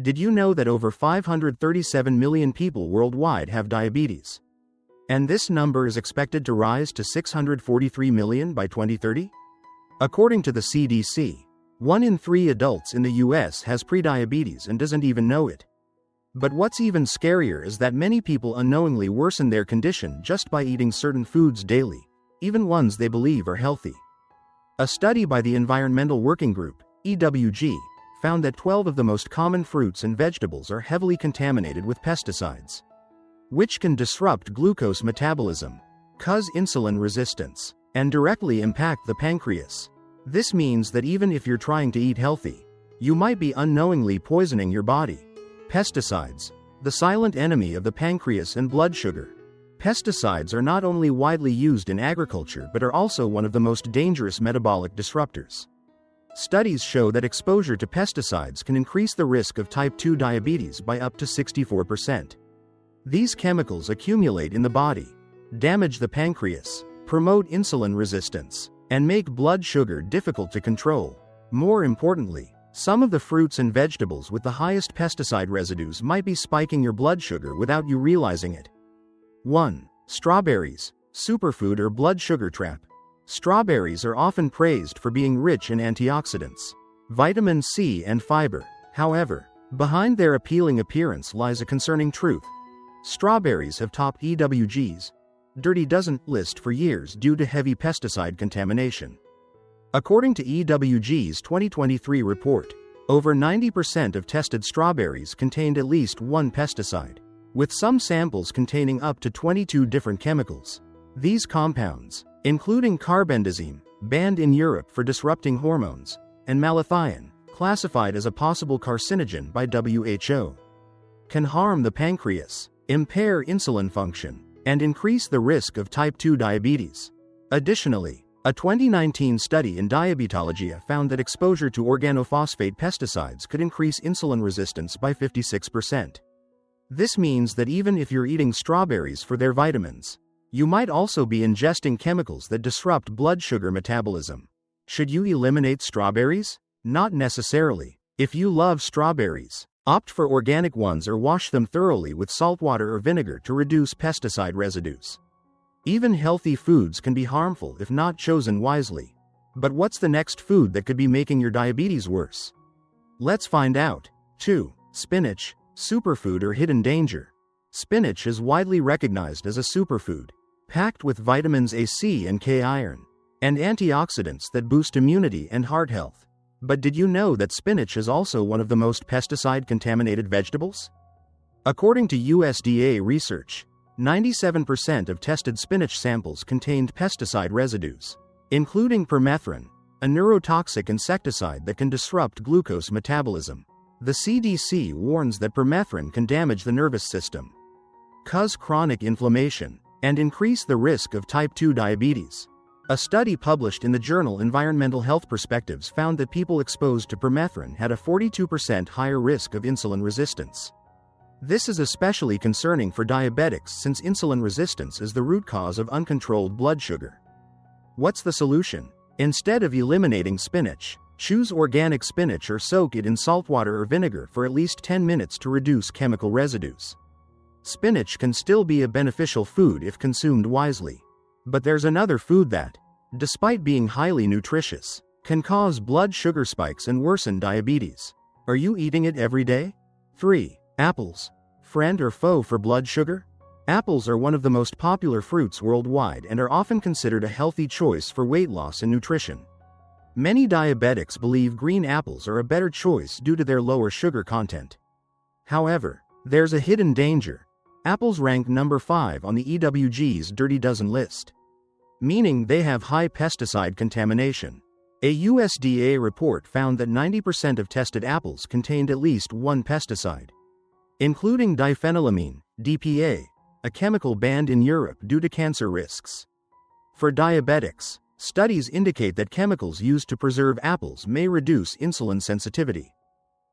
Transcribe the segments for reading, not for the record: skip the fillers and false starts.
Did you know that over 537 million people worldwide have diabetes? And this number is expected to rise to 643 million by 2030? According to the CDC, 1 in 3 adults in the US has prediabetes and doesn't even know it. But what's even scarier is that many people unknowingly worsen their condition just by eating certain foods daily, even ones they believe are healthy. A study by the Environmental Working Group, EWG, found that 12 of the most common fruits and vegetables are heavily contaminated with pesticides, which can disrupt glucose metabolism, cause insulin resistance, and directly impact the pancreas. This means that even if you're trying to eat healthy, you might be unknowingly poisoning your body. Pesticides, the silent enemy of the pancreas and blood sugar. Pesticides are not only widely used in agriculture but are also one of the most dangerous metabolic disruptors. Studies show that exposure to pesticides can increase the risk of type 2 diabetes by up to 64%. These chemicals accumulate in the body, damage the pancreas, promote insulin resistance, and make blood sugar difficult to control. More importantly, some of the fruits and vegetables with the highest pesticide residues might be spiking your blood sugar without you realizing it. 1. Strawberries, superfood or blood sugar trap. Strawberries are often praised for being rich in antioxidants, vitamin C and fiber. However, behind their appealing appearance lies a concerning truth. Strawberries have topped EWG's Dirty Dozen list for years due to heavy pesticide contamination. According to EWG's 2023 report, over 90% of tested strawberries contained at least one pesticide, with some samples containing up to 22 different chemicals. These compounds, including carbendazim, banned in Europe for disrupting hormones, and malathion, classified as a possible carcinogen by WHO, can harm the pancreas, impair insulin function, and increase the risk of type 2 diabetes. Additionally, a 2019 study in Diabetology found that exposure to organophosphate pesticides could increase insulin resistance by 56%. This means that even if you're eating strawberries for their vitamins, you might also be ingesting chemicals that disrupt blood sugar metabolism. Should you eliminate strawberries? Not necessarily. If you love strawberries, opt for organic ones or wash them thoroughly with salt water or vinegar to reduce pesticide residues. Even healthy foods can be harmful if not chosen wisely. But what's the next food that could be making your diabetes worse? Let's find out. 2. Spinach, superfood or hidden danger. Spinach is widely recognized as a superfood, packed with vitamins A, C, and K, iron, and antioxidants that boost immunity and heart health. But did you know that spinach is also one of the most pesticide-contaminated vegetables? According to USDA research, 97% of tested spinach samples contained pesticide residues, including permethrin, a neurotoxic insecticide that can disrupt glucose metabolism. The CDC warns that permethrin can damage the nervous system, cause chronic inflammation, and increase the risk of type 2 diabetes. A study published in the journal Environmental Health Perspectives found that people exposed to permethrin had a 42% higher risk of insulin resistance. This is especially concerning for diabetics since insulin resistance is the root cause of uncontrolled blood sugar. What's the solution? Instead of eliminating spinach, choose organic spinach or soak it in salt water or vinegar for at least 10 minutes to reduce chemical residues. Spinach can still be a beneficial food if consumed wisely. But there's another food that, despite being highly nutritious, can cause blood sugar spikes and worsen diabetes. Are you eating it every day? 3. Apples. Friend or foe for blood sugar? Apples are one of the most popular fruits worldwide and are often considered a healthy choice for weight loss and nutrition. Many diabetics believe green apples are a better choice due to their lower sugar content. However, there's a hidden danger. Apples rank number 5 on the EWG's Dirty Dozen list, meaning they have high pesticide contamination. A USDA report found that 90% of tested apples contained at least one pesticide, including diphenylamine, DPA, a chemical banned in Europe due to cancer risks. For diabetics, studies indicate that chemicals used to preserve apples may reduce insulin sensitivity,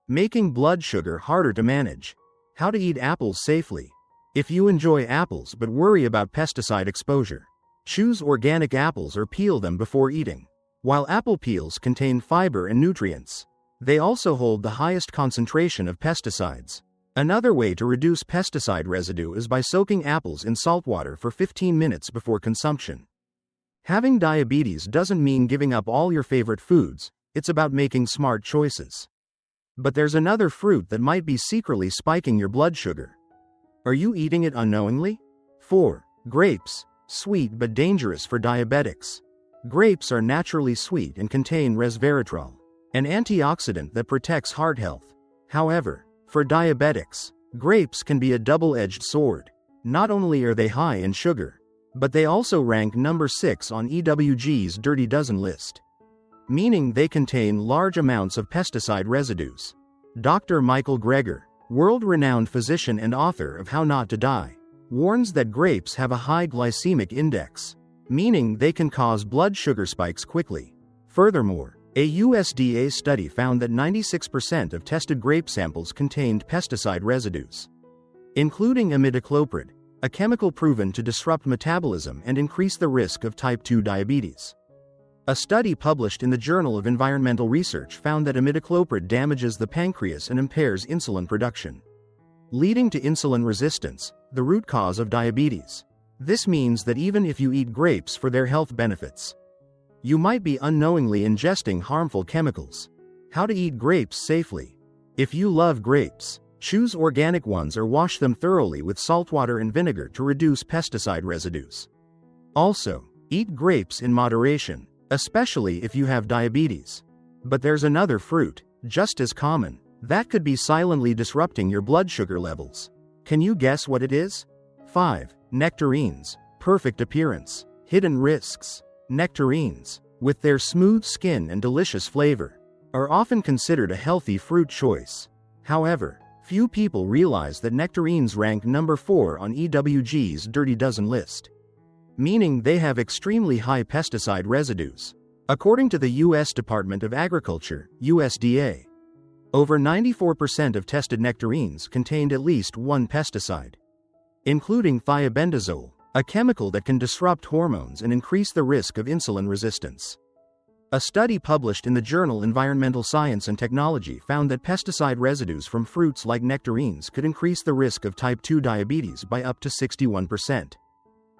making blood sugar harder to manage. How to eat apples safely. If you enjoy apples but worry about pesticide exposure, choose organic apples or peel them before eating. While apple peels contain fiber and nutrients, They also hold the highest concentration of pesticides. Another way to reduce pesticide residue is by soaking apples in salt water for 15 minutes before consumption. Having diabetes doesn't mean giving up all your favorite foods, it's about making smart choices. But there's another fruit that might be secretly spiking your blood sugar. Are you eating it unknowingly? 4. Grapes. Sweet but dangerous for diabetics. Grapes are naturally sweet and contain resveratrol, an antioxidant that protects heart health. However, for diabetics, grapes can be a double-edged sword. Not only are they high in sugar, but they also rank number 6 on EWG's Dirty Dozen list, meaning they contain large amounts of pesticide residues. Dr. Michael Greger, world-renowned physician and author of How Not to Die, warns that grapes have a high glycemic index, meaning they can cause blood sugar spikes quickly. Furthermore, a USDA study found that 96% of tested grape samples contained pesticide residues, including imidacloprid, a chemical proven to disrupt metabolism and increase the risk of type 2 diabetes. A study published in the Journal of Environmental Research found that imidacloprid damages the pancreas and impairs insulin production, leading to insulin resistance, the root cause of diabetes. This means that even if you eat grapes for their health benefits, you might be unknowingly ingesting harmful chemicals. How to eat grapes safely. If you love grapes, choose organic ones or wash them thoroughly with salt water and vinegar to reduce pesticide residues. Also, eat grapes in moderation, especially if you have diabetes. But there's another fruit, just as common, that could be silently disrupting your blood sugar levels. Can you guess what it is? 5. Nectarines. Perfect appearance. Hidden risks. Nectarines, with their smooth skin and delicious flavor, are often considered a healthy fruit choice. However, few people realize that nectarines rank number 4 on EWG's Dirty Dozen list, meaning they have extremely high pesticide residues. According to the U.S. Department of Agriculture, USDA, over 94% of tested nectarines contained at least one pesticide, including thiabendazole, a chemical that can disrupt hormones and increase the risk of insulin resistance. A study published in the journal Environmental Science and Technology found that pesticide residues from fruits like nectarines could increase the risk of type 2 diabetes by up to 61%.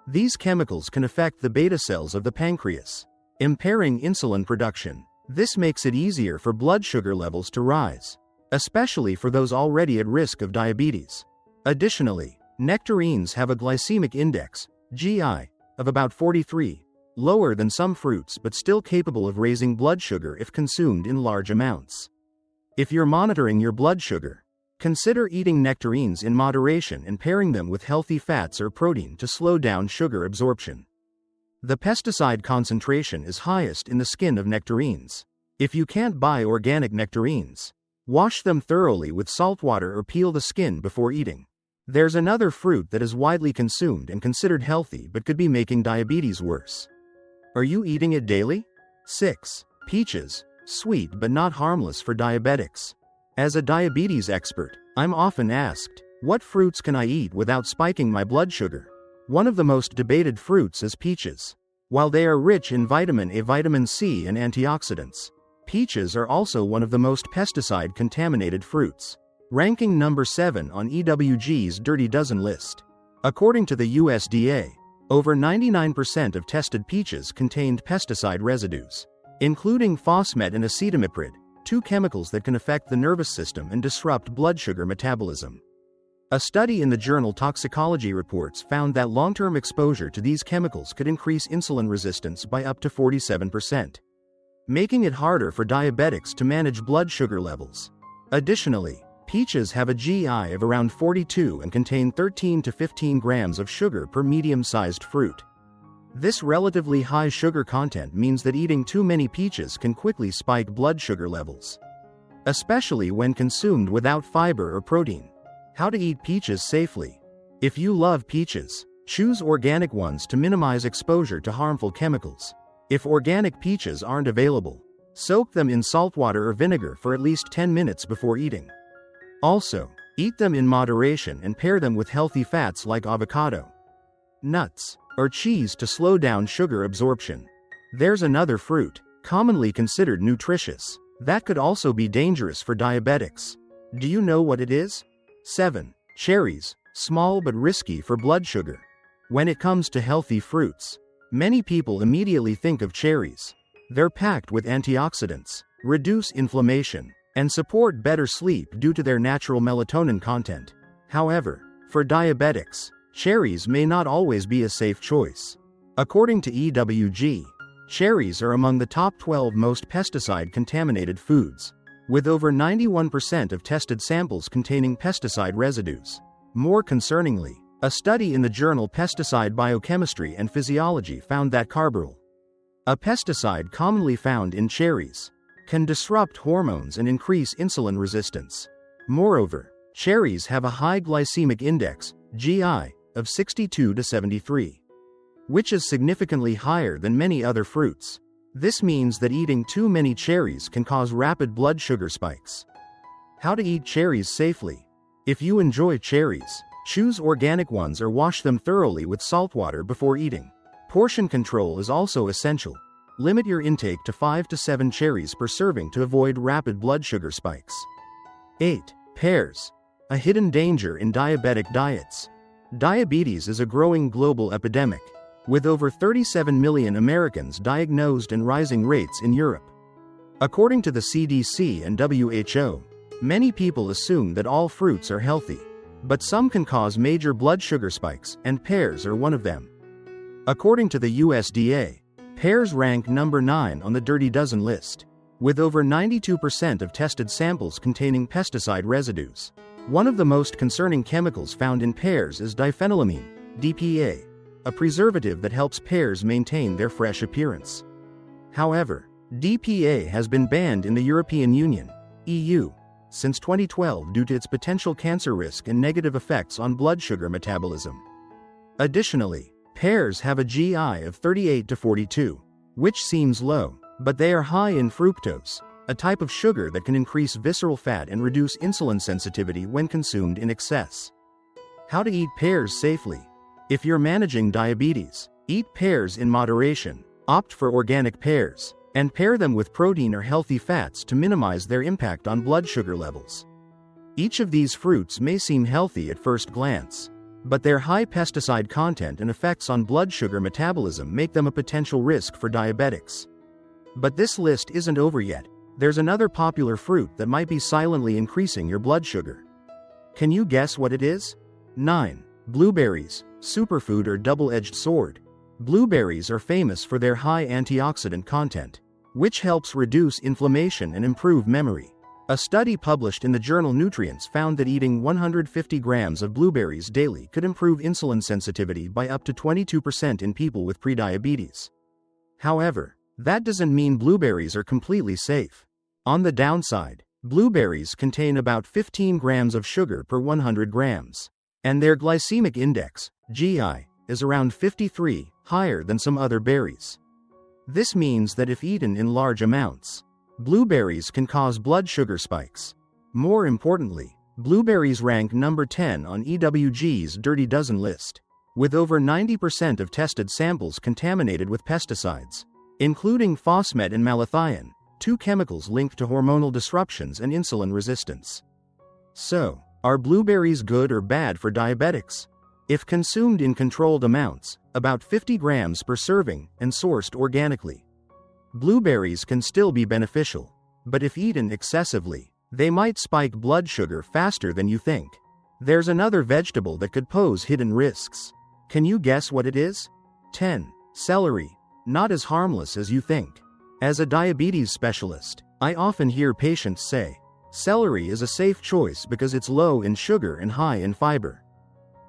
These chemicals can affect the beta cells of the pancreas, impairing insulin production. This makes it easier for blood sugar levels to rise, especially for those already at risk of diabetes. Additionally, nectarines have a glycemic index, GI, of about 43, lower than some fruits but still capable of raising blood sugar if consumed in large amounts. If you're monitoring your blood sugar, consider eating nectarines in moderation and pairing them with healthy fats or protein to slow down sugar absorption. The pesticide concentration is highest in the skin of nectarines. If you can't buy organic nectarines, wash them thoroughly with salt water or peel the skin before eating. There's another fruit that is widely consumed and considered healthy but could be making diabetes worse. Are you eating it daily? 6. Peaches. Sweet but not harmless for diabetics. As a diabetes expert, I'm often asked, what fruits can I eat without spiking my blood sugar? One of the most debated fruits is peaches. While they are rich in vitamin A, vitamin C, and antioxidants, peaches are also one of the most pesticide-contaminated fruits, ranking number 7 on EWG's Dirty Dozen list. According to the USDA, over 99% of tested peaches contained pesticide residues, including phosmet and acetamiprid, two chemicals that can affect the nervous system and disrupt blood sugar metabolism. A study in the journal Toxicology Reports found that long-term exposure to these chemicals could increase insulin resistance by up to 47%, making it harder for diabetics to manage blood sugar levels. Additionally, peaches have a GI of around 42 and contain 13 to 15 grams of sugar per medium-sized fruit. This relatively high sugar content means that eating too many peaches can quickly spike blood sugar levels, especially when consumed without fiber or protein. How to eat peaches safely. If you love peaches, choose organic ones to minimize exposure to harmful chemicals. If organic peaches aren't available, soak them in salt water or vinegar for at least 10 minutes before eating. Also, eat them in moderation and pair them with healthy fats like avocado, nuts, or cheese to slow down sugar absorption. There's another fruit, commonly considered nutritious, that could also be dangerous for diabetics. Do you know what it is? 7. Cherries, small but risky for blood sugar. When it comes to healthy fruits, many people immediately think of cherries. They're packed with antioxidants, reduce inflammation, and support better sleep due to their natural melatonin content. However, for diabetics, cherries may not always be a safe choice. According to EWG, cherries are among the top 12 most pesticide-contaminated foods, with over 91% of tested samples containing pesticide residues. More concerningly, a study in the journal Pesticide Biochemistry and Physiology found that carbaryl, a pesticide commonly found in cherries, can disrupt hormones and increase insulin resistance. Moreover, cherries have a high glycemic index, GI, of 62 to 73, which is significantly higher than many other fruits. This means that eating too many cherries can cause rapid blood sugar spikes. How to eat cherries safely? If you enjoy cherries, choose organic ones or wash them thoroughly with salt water before eating. Portion control is also essential. Limit your intake to 5 to 7 cherries per serving to avoid rapid blood sugar spikes. 8. Pears, a hidden danger in diabetic diets. Diabetes is a growing global epidemic, with over 37 million Americans diagnosed and rising rates in Europe. According to the CDC and WHO, many people assume that all fruits are healthy, but some can cause major blood sugar spikes, and pears are one of them. According to the USDA, pears rank number 9 on the Dirty Dozen list, with over 92% of tested samples containing pesticide residues. One of the most concerning chemicals found in pears is diphenylamine, DPA, a preservative that helps pears maintain their fresh appearance. However, DPA has been banned in the European Union, EU, since 2012 due to its potential cancer risk and negative effects on blood sugar metabolism. Additionally, pears have a GI of 38 to 42, which seems low, but they are high in fructose, a type of sugar that can increase visceral fat and reduce insulin sensitivity when consumed in excess. How to eat pears safely? If you're managing diabetes, eat pears in moderation, opt for organic pears, and pair them with protein or healthy fats to minimize their impact on blood sugar levels. Each of these fruits may seem healthy at first glance, but their high pesticide content and effects on blood sugar metabolism make them a potential risk for diabetics. But this list isn't over yet. There's another popular fruit that might be silently increasing your blood sugar. Can you guess what it is? 9. Blueberries, superfood or double-edged sword. Blueberries are famous for their high antioxidant content, which helps reduce inflammation and improve memory. A study published in the journal Nutrients found that eating 150 grams of blueberries daily could improve insulin sensitivity by up to 22% in people with prediabetes. However, that doesn't mean blueberries are completely safe. On the downside, blueberries contain about 15 grams of sugar per 100 grams, and their glycemic index, GI, is around 53, higher than some other berries. This means that if eaten in large amounts, blueberries can cause blood sugar spikes. More importantly, blueberries rank number 10 on EWG's Dirty Dozen list, with over 90% of tested samples contaminated with pesticides, including phosmet and malathion, two chemicals linked to hormonal disruptions and insulin resistance. So, are blueberries good or bad for diabetics? If consumed in controlled amounts, about 50 grams per serving, and sourced organically, blueberries can still be beneficial, but if eaten excessively, they might spike blood sugar faster than you think. There's another vegetable that could pose hidden risks. Can you guess what it is? 10. Celery. Not as harmless as you think. As a diabetes specialist, I often hear patients say, celery is a safe choice because it's low in sugar and high in fiber.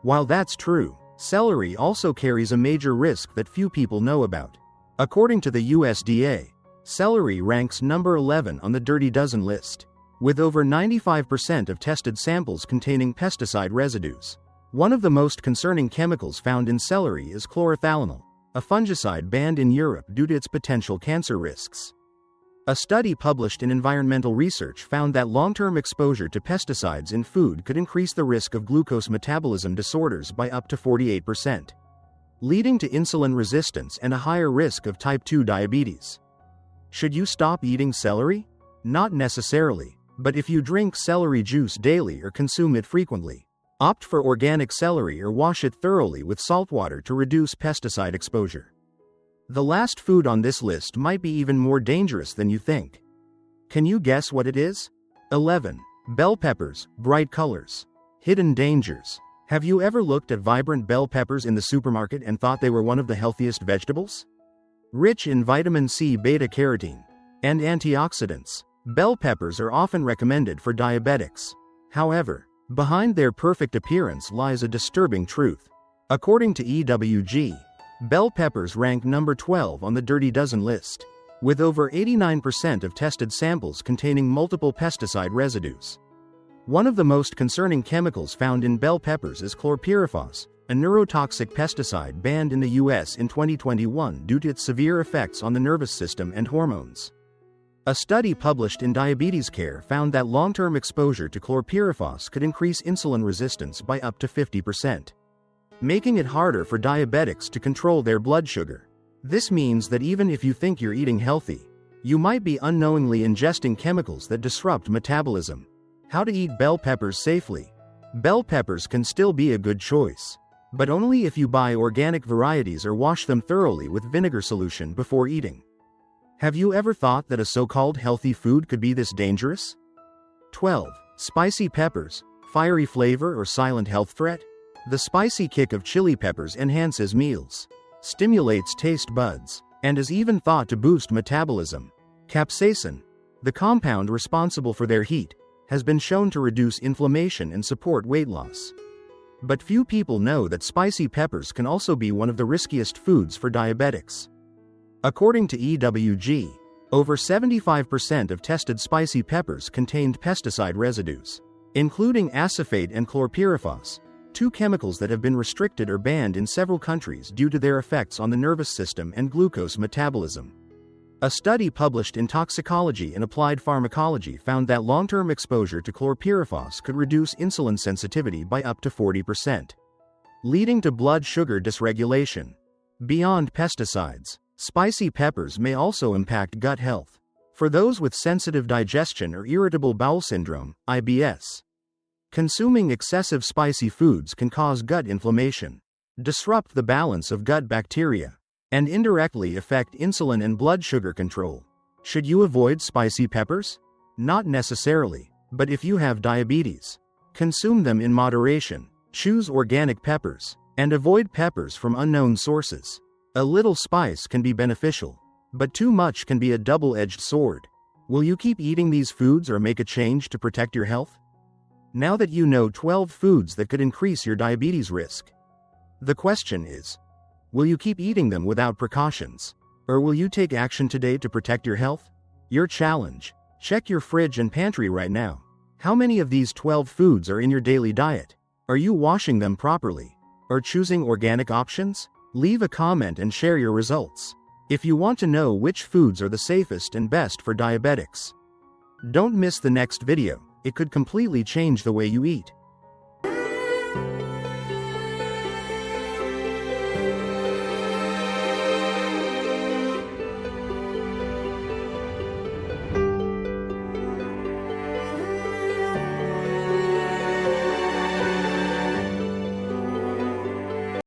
While that's true, celery also carries a major risk that few people know about. According to the USDA, celery ranks number 11 on the Dirty Dozen list, with over 95% of tested samples containing pesticide residues. One of the most concerning chemicals found in celery is chlorothalonil, a fungicide banned in Europe due to its potential cancer risks. A study published in Environmental Research found that long-term exposure to pesticides in food could increase the risk of glucose metabolism disorders by up to 48%, leading to insulin resistance and a higher risk of type 2 diabetes. Should you stop eating celery? Not necessarily, but if you drink celery juice daily or consume it frequently, opt for organic celery or wash it thoroughly with salt water to reduce pesticide exposure. The last food on this list might be even more dangerous than you think. Can you guess what it is? 11. Bell peppers, bright colors. Hidden dangers. Have you ever looked at vibrant bell peppers in the supermarket and thought they were one of the healthiest vegetables? Rich in vitamin C, beta-carotene, and antioxidants, bell peppers are often recommended for diabetics. However, behind their perfect appearance lies a disturbing truth. According to EWG, bell peppers rank number 12 on the Dirty Dozen list, with over 89% of tested samples containing multiple pesticide residues. One of the most concerning chemicals found in bell peppers is chlorpyrifos, a neurotoxic pesticide banned in the US in 2021 due to its severe effects on the nervous system and hormones. A study published in Diabetes Care found that long-term exposure to chlorpyrifos could increase insulin resistance by up to 50%, making it harder for diabetics to control their blood sugar. This means that even if you think you're eating healthy, you might be unknowingly ingesting chemicals that disrupt metabolism. How to eat bell peppers safely. Bell peppers can still be a good choice, but only if you buy organic varieties or wash them thoroughly with vinegar solution before eating. Have you ever thought that a so-called healthy food could be this dangerous? 12. Spicy peppers, fiery flavor or silent health threat? The spicy kick of chili peppers enhances meals, stimulates taste buds, and is even thought to boost metabolism. Capsaicin, the compound responsible for their heat, has been shown to reduce inflammation and support weight loss. But few people know that spicy peppers can also be one of the riskiest foods for diabetics. According to EWG, over 75% of tested spicy peppers contained pesticide residues, including acephate and chlorpyrifos, two chemicals that have been restricted or banned in several countries due to their effects on the nervous system and glucose metabolism. A study published in Toxicology and Applied Pharmacology found that long-term exposure to chlorpyrifos could reduce insulin sensitivity by up to 40%, leading to blood sugar dysregulation. Beyond pesticides, spicy peppers may also impact gut health. For those with sensitive digestion or irritable bowel syndrome, IBS, consuming excessive spicy foods can cause gut inflammation, disrupt the balance of gut bacteria, and indirectly affect insulin and blood sugar control. Should you avoid spicy peppers? Not necessarily, but if you have diabetes, consume them in moderation, choose organic peppers, and avoid peppers from unknown sources. A little spice can be beneficial, but too much can be a double-edged sword. Will you keep eating these foods or make a change to protect your health? Now that you know 12 foods that could increase your diabetes risk, the question is, will you keep eating them without precautions? Or will you take action today to protect your health? Your challenge: check your fridge and pantry right now. How many of these 12 foods are in your daily diet? Are you washing them properly? Or choosing organic options? Leave a comment and share your results. If you want to know which foods are the safest and best for diabetics, don't miss the next video. It could completely change the way you eat.